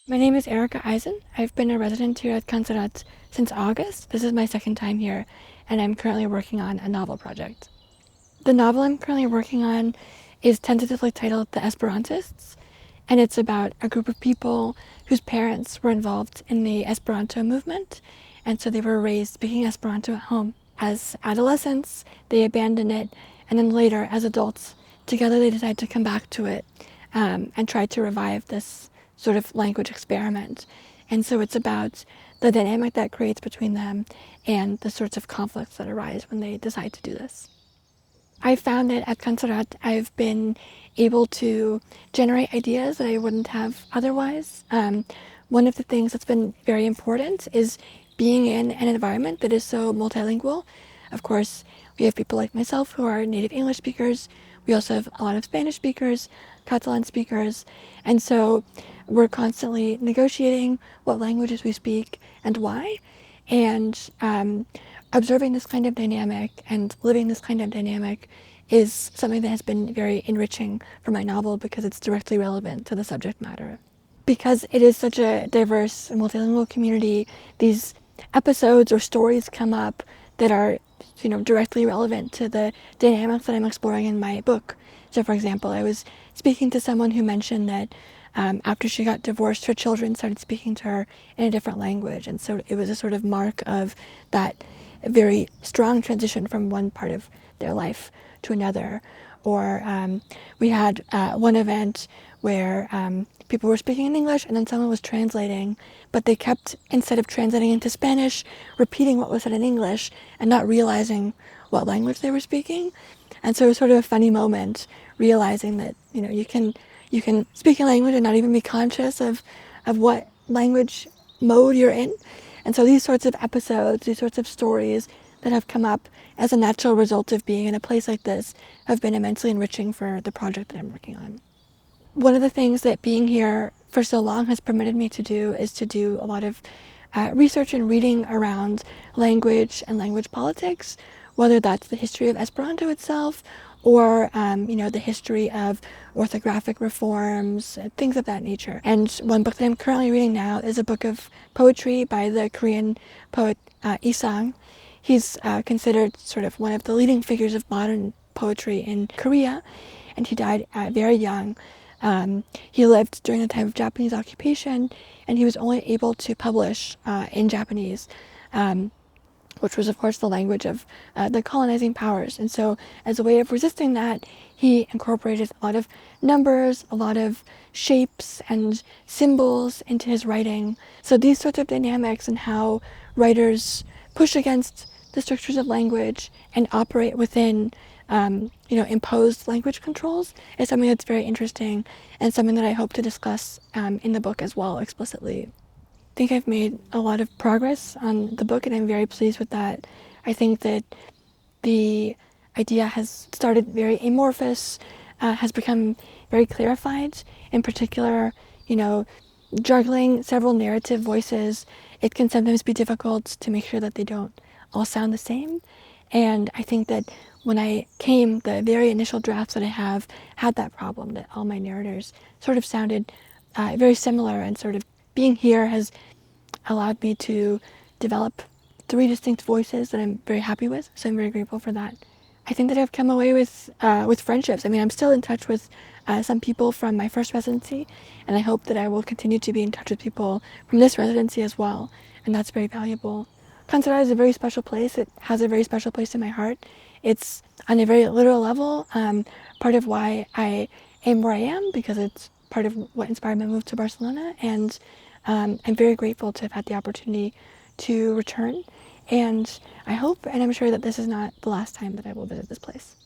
My name is Eisen. I've been a resident here at Can Serrat since August. This is my second time here, and I'm currently working on a novel project. The novel I'm currently working on is tentatively titled The Esperantists, and it's about a group of people whose parents were involved in the Esperanto movement, and so they were raised speaking Esperanto at home. As adolescents, they abandoned it, and then later, as adults, together they decided to come back to it and try to revive this sort of language experiment. And so it's about the dynamic that creates between them and the sorts of conflicts that arise when they decide to do this. I found that at Can Serrat I've been able to generate ideas that I wouldn't have otherwise. One of the things that's been very important is being in an environment that is so multilingual. Of course, we have people like myself who are native English speakers. We also have a lot of Spanish speakers, Catalan speakers, and so we're constantly negotiating what languages we speak and why. And observing this kind of dynamic and living this kind of dynamic is something that has been very enriching for my novel because it's directly relevant to the subject matter. Because it is such a diverse and multilingual community, these episodes or stories come up that are, directly relevant to the dynamics that I'm exploring in my book. So, for example, I was speaking to someone who mentioned that after she got divorced, her children started speaking to her in a different language, and so it was a sort of mark of that very strong transition from one part of their life to another. Or we had one event where people were speaking in English and then someone was translating, but they kept, instead of translating into Spanish, repeating what was said in English and not realizing what language they were speaking. And so it was sort of a funny moment, realizing that you can speak a language and not even be conscious of what language mode you're in. And so these sorts of episodes, these sorts of stories that have come up as a natural result of being in a place like this have been immensely enriching for the project that I'm working on. One of the things that being here for so long has permitted me to do is to do a lot of research and reading around language and language politics, whether that's the history of Esperanto itself or, the history of orthographic reforms, things of that nature. And one book that I'm currently reading now is a book of poetry by the Korean poet Eisen. He's considered sort of one of the leading figures of modern poetry in Korea, and he died very young. He lived during the time of Japanese occupation, and he was only able to publish in Japanese, which was, of course, the language of the colonizing powers. And so, as a way of resisting that, he incorporated a lot of numbers, a lot of shapes and symbols into his writing. So these sorts of dynamics and how writers push against the structures of language and operate within imposed language controls is something that's very interesting and something that I hope to discuss in the book as well explicitly. I think I've made a lot of progress on the book and I'm very pleased with that. I think that the idea has started very amorphous, has become very clarified. In particular, juggling several narrative voices, it can sometimes be difficult to make sure that they don't all sound the same. And I think that when I came, the very initial drafts that I have had that problem, that all my narrators sort of sounded very similar, and sort of being here has allowed me to develop three distinct voices that I'm very happy with, so I'm very grateful for that. I think that I've come away with friendships. I mean, I'm still in touch with some people from my first residency, and I hope that I will continue to be in touch with people from this residency as well, and that's very valuable. Can Serrat is a very special place. It has a very special place in my heart. It's, on a very literal level, part of why I am where I am, because it's part of what inspired my move to Barcelona, and I'm very grateful to have had the opportunity to return, and I hope and I'm sure that this is not the last time that I will visit this place.